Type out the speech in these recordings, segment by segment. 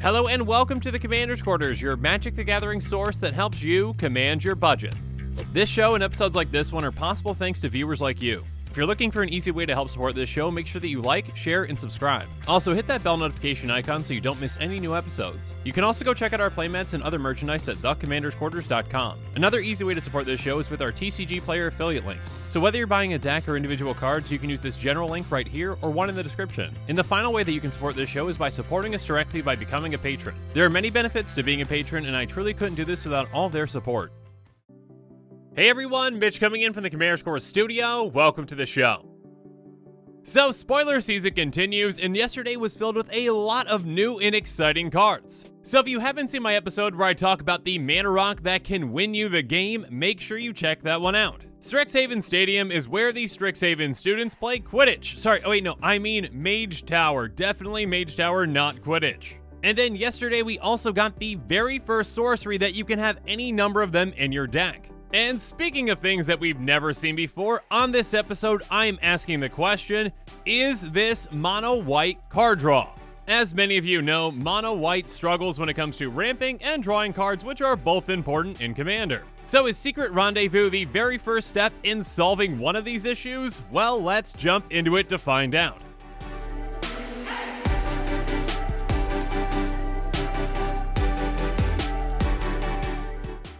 Hello and welcome to the Commander's Quarters, your Magic the Gathering source that helps you command your budget. This show and episodes like this one are possible thanks to viewers like you. If you're looking for an easy way to help support this show, make sure that you like, share, and subscribe. Also, hit that bell notification icon so you don't miss any new episodes. You can also go check out our playmats and other merchandise at thecommandersquarters.com. Another easy way to support this show is with our TCG player affiliate links. So whether you're buying a deck or individual cards, you can use this general link right here or one in the description. And the final way that you can support this show is by supporting us directly by becoming a patron. There are many benefits to being a patron, and I truly couldn't do this without all their support. Hey everyone, Mitch coming in from the Commander's Quarters studio. Welcome to the show. So, spoiler season continues, and yesterday was filled with a lot of new and exciting cards. So if you haven't seen my episode where I talk about the mana rock that can win you the game, make sure you check that one out. Strixhaven Stadium is where the Strixhaven students play Quidditch. I mean Mage Tower. Definitely Mage Tower, not Quidditch. And then yesterday we also got the very first sorcery that you can have any number of them in your deck. And speaking of things that we've never seen before, on this episode, I'm asking the question, is this mono white card draw? As many of you know, mono white struggles when it comes to ramping and drawing cards, which are both important in Commander. So is Secret Rendezvous the very first step in solving one of these issues? Well, let's jump into it to find out.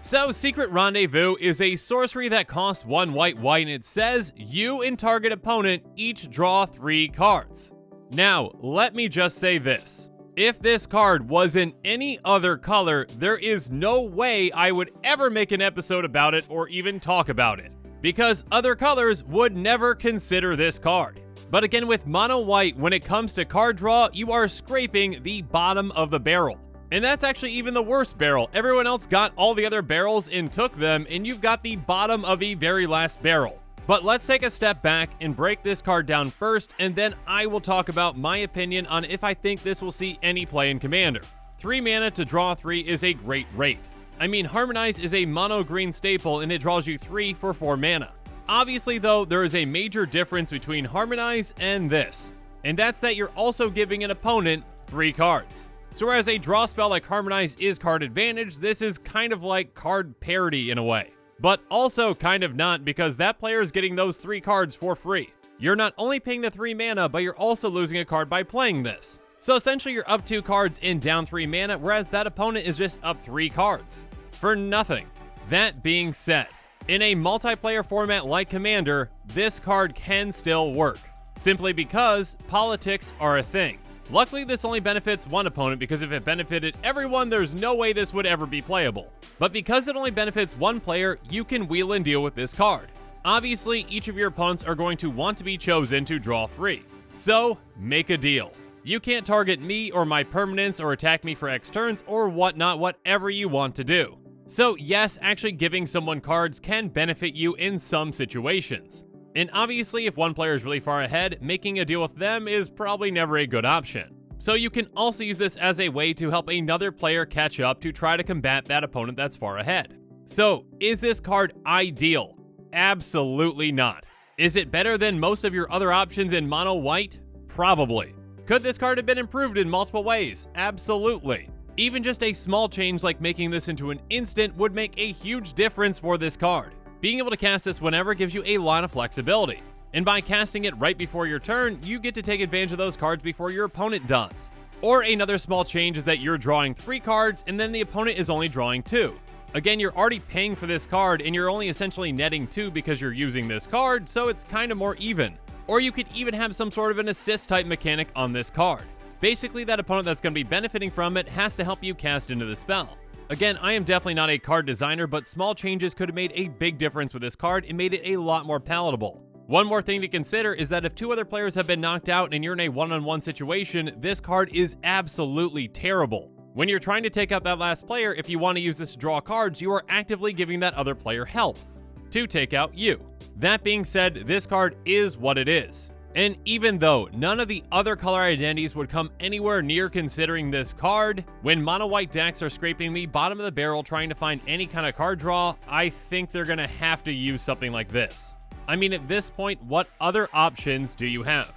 So, Secret Rendezvous is a sorcery that costs 1 white and it says, you and target opponent each draw 3 cards. Now, let me just say this. If this card was in any other color, there is no way I would ever make an episode about it or even talk about it, because other colors would never consider this card. But again, with mono white, when it comes to card draw, you are scraping the bottom of the barrel. And that's actually even the worst barrel. Everyone else got all the other barrels and took them, and you've got the bottom of the very last barrel. But let's take a step back and break this card down first, and then I will talk about my opinion on if I think this will see any play in Commander. 3 mana to draw 3 is a great rate. I mean, Harmonize is a mono green staple, and it draws you 3 for 4 mana. Obviously, though, there is a major difference between Harmonize and this, and that's that you're also giving an opponent 3 cards. So whereas a draw spell like Harmonize is card advantage, this is kind of like card parity in a way. But also kind of not, because that player is getting those 3 cards for free. You're not only paying the 3 mana, but you're also losing a card by playing this. So essentially you're up 2 cards and down 3 mana, whereas that opponent is just up 3 cards. For nothing. That being said, in a multiplayer format like Commander, this card can still work. Simply because politics are a thing. Luckily, this only benefits one opponent, because if it benefited everyone, there's no way this would ever be playable. But because it only benefits one player, you can wheel and deal with this card. Obviously, each of your opponents are going to want to be chosen to draw 3. So, make a deal. You can't target me or my permanents or attack me for X turns or whatnot, whatever you want to do. So yes, actually giving someone cards can benefit you in some situations. And obviously, if one player is really far ahead, making a deal with them is probably never a good option. So you can also use this as a way to help another player catch up to try to combat that opponent that's far ahead. So, is this card ideal? Absolutely not. Is it better than most of your other options in mono white? Probably. Could this card have been improved in multiple ways? Absolutely. Even just a small change like making this into an instant would make a huge difference for this card. Being able to cast this whenever gives you a lot of flexibility. And by casting it right before your turn, you get to take advantage of those cards before your opponent does. Or another small change is that you're drawing 3 cards and then the opponent is only drawing 2. Again, you're already paying for this card and you're only essentially netting 2 because you're using this card, so it's kind of more even. Or you could even have some sort of an assist type mechanic on this card. Basically, that opponent that's going to be benefiting from it has to help you cast into the spell. Again, I am definitely not a card designer, but small changes could have made a big difference with this card and made it a lot more palatable. One more thing to consider is that if 2 other players have been knocked out and you're in a one-on-one situation, this card is absolutely terrible. When you're trying to take out that last player, if you want to use this to draw cards, you are actively giving that other player help to take out you. That being said, this card is what it is. And even though none of the other color identities would come anywhere near considering this card, when mono white decks are scraping the bottom of the barrel trying to find any kind of card draw, I think they're going to have to use something like this. I mean, at this point, what other options do you have?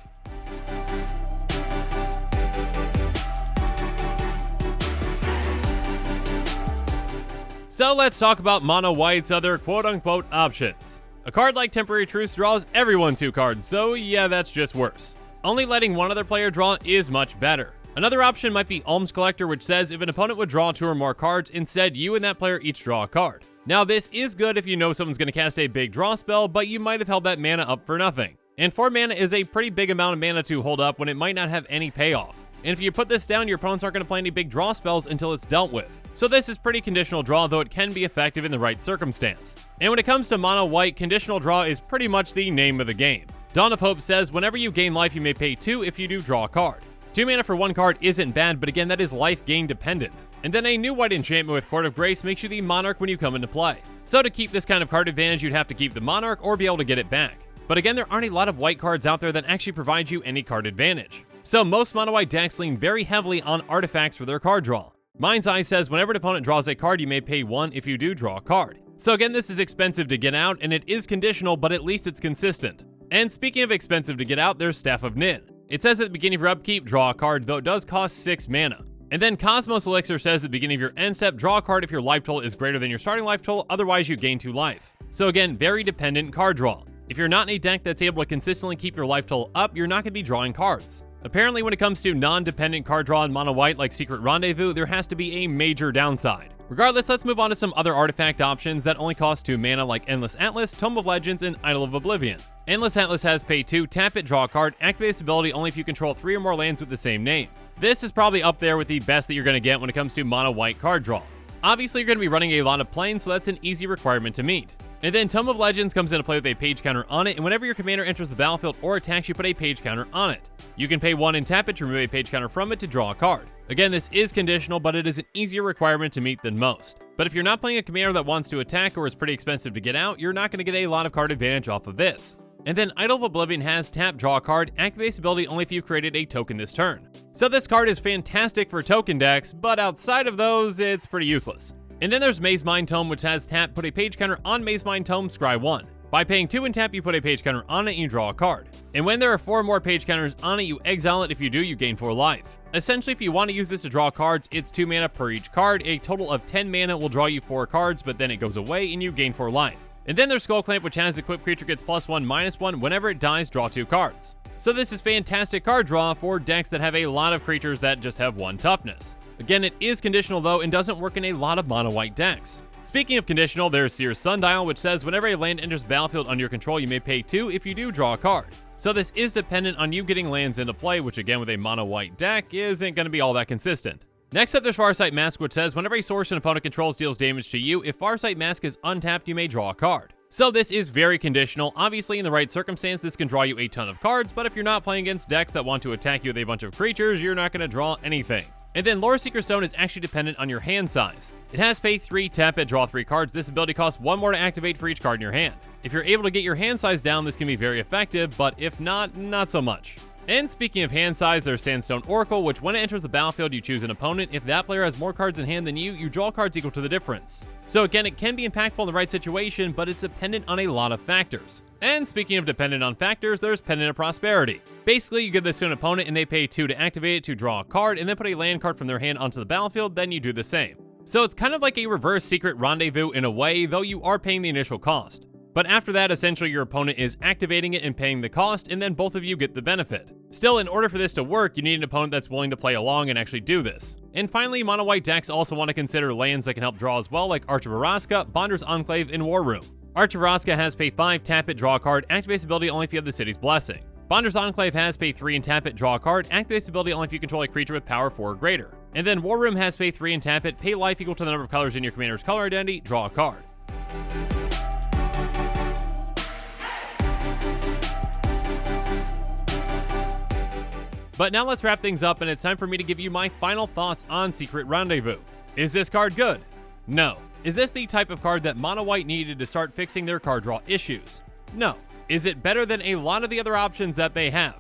So let's talk about Mono White's other quote-unquote options. A card like Temporary Truce draws everyone 2 cards, so yeah, that's just worse. Only letting one other player draw is much better. Another option might be Alms Collector, which says if an opponent would draw 2 or more cards, instead you and that player each draw a card. Now this is good if you know someone's going to cast a big draw spell, but you might have held that mana up for nothing. And 4 mana is a pretty big amount of mana to hold up when it might not have any payoff. And if you put this down, your opponents aren't going to play any big draw spells until it's dealt with. So this is pretty conditional draw, though it can be effective in the right circumstance. And when it comes to Mono White, conditional draw is pretty much the name of the game. Dawn of Hope says whenever you gain life you may pay 2 if you do draw a card. 2 mana for 1 card isn't bad, but again that is life gain dependent. And then a new white enchantment with Court of Grace makes you the Monarch when you come into play. So to keep this kind of card advantage you'd have to keep the Monarch or be able to get it back. But again, there aren't a lot of white cards out there that actually provide you any card advantage. So most Mono White decks lean very heavily on artifacts for their card draw. Mind's Eye says whenever an opponent draws a card you may pay 1 if you do draw a card. So again, this is expensive to get out and it is conditional, but at least it's consistent. And speaking of expensive to get out, there's Staff of Nin. It says at the beginning of your upkeep, draw a card, though it does cost 6 mana. And then Cosmos Elixir says at the beginning of your end step, draw a card if your life total is greater than your starting life total, otherwise you gain 2 life. So again, very dependent card draw. If you're not in a deck that's able to consistently keep your life total up, you're not going to be drawing cards. Apparently, when it comes to non-dependent card draw in Mono White like Secret Rendezvous, there has to be a major downside. Regardless, let's move on to some other artifact options that only cost 2 mana like Endless Atlas, Tome of Legends, and Idol of Oblivion. Endless Atlas has pay 2, tap it, draw a card, activate this ability only if you control 3 or more lands with the same name. This is probably up there with the best that you're going to get when it comes to Mono White card draw. Obviously, you're going to be running a lot of planes, so that's an easy requirement to meet. And then Tome of Legends comes into play with a page counter on it, and whenever your commander enters the battlefield or attacks, you put a page counter on it. You can pay 1 and tap it to remove a page counter from it to draw a card. Again, this is conditional, but it is an easier requirement to meet than most. But if you're not playing a commander that wants to attack or is pretty expensive to get out, you're not going to get a lot of card advantage off of this. And then Idol of Oblivion has tap, draw a card, activate this ability only if you've created a token this turn. So this card is fantastic for token decks, but outside of those, it's pretty useless. And then there's Maze Mind Tome, which has tap, put a page counter on Maze Mind Tome, scry 1. By paying 2 and tap, you put a page counter on it and you draw a card. And when there are 4 more page counters on it, you exile it. If you do, you gain 4 life. Essentially, if you want to use this to draw cards, it's 2 mana per each card. A total of 10 mana will draw you 4 cards, but then it goes away and you gain 4 life. And then there's Skull Clamp, which has equipped creature gets +1/-1. Whenever it dies, draw 2 cards. So this is fantastic card draw for decks that have a lot of creatures that just have 1 toughness. Again, it is conditional though and doesn't work in a lot of Mono White decks. Speaking of conditional, there's Seer's Sundial, which says whenever a land enters the battlefield under your control, you may pay 2 if you do draw a card. So this is dependent on you getting lands into play, which again with a Mono White deck isn't going to be all that consistent. Next up, there's Farsight Mask, which says whenever a source an opponent controls deals damage to you, if Farsight Mask is untapped, you may draw a card. So this is very conditional. Obviously, in the right circumstance, this can draw you a ton of cards, but if you're not playing against decks that want to attack you with a bunch of creatures, you're not going to draw anything. And then Lore Seeker Stone is actually dependent on your hand size. It has pay 3, tap it, draw 3 cards. This ability costs 1 more to activate for each card in your hand. If you're able to get your hand size down, this can be very effective, but if not, not so much. And speaking of hand size, there's Sandstone Oracle, which when it enters the battlefield, you choose an opponent. If that player has more cards in hand than you draw cards equal to the difference. So again, it can be impactful in the right situation, but it's dependent on a lot of factors. And speaking of dependent on factors, there's Pendant of Prosperity. Basically, you give this to an opponent and they pay 2 to activate it to draw a card, and then put a land card from their hand onto the battlefield, then you do the same. So it's kind of like a reverse Secret Rendezvous in a way, though you are paying the initial cost. But after that, essentially your opponent is activating it and paying the cost, and then both of you get the benefit. Still, in order for this to work, you need an opponent that's willing to play along and actually do this. And finally, Mono White decks also want to consider lands that can help draw as well, like Arch of Araska, Bonder's Enclave, and War Room. Arch of Araska has pay 5, tap it, draw a card, activates ability only if you have the city's blessing. Bonder's Enclave has pay 3 and tap it, draw a card, activates ability only if you control a creature with power 4 or greater. And then War Room has pay 3 and tap it, pay life equal to the number of colors in your commander's color identity, draw a card. But now let's wrap things up, and it's time for me to give you my final thoughts on Secret Rendezvous. Is this card good? No. Is this the type of card that Mono White needed to start fixing their card draw issues? No. Is it better than a lot of the other options that they have?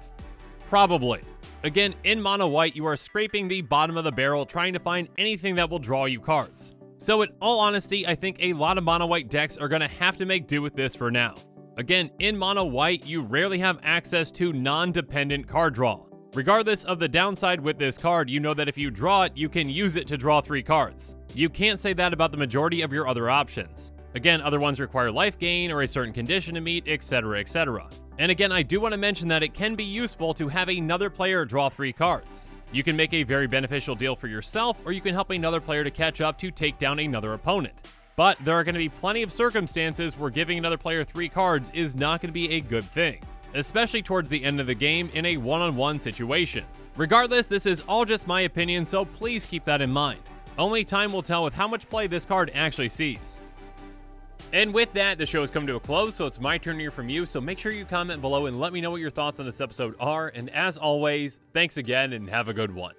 Probably. Again, in Mono White, you are scraping the bottom of the barrel trying to find anything that will draw you cards. So in all honesty, I think a lot of Mono White decks are going to have to make do with this for now. Again, in mono white, you rarely have access to non-dependent card draw. Regardless of the downside with this card, you know that if you draw it, you can use it to draw 3 cards. You can't say that about the majority of your other options. Again, other ones require life gain or a certain condition to meet, etc, etc. And again, I do want to mention that it can be useful to have another player draw 3 cards. You can make a very beneficial deal for yourself, or you can help another player to catch up to take down another opponent. But there are going to be plenty of circumstances where giving another player 3 cards is not going to be a good thing, especially towards the end of the game in a one-on-one situation. Regardless, this is all just my opinion, so please keep that in mind. Only time will tell with how much play this card actually sees. And with that, the show has come to a close, so it's my turn to hear from you, so make sure you comment below and let me know what your thoughts on this episode are, and as always, thanks again and have a good one.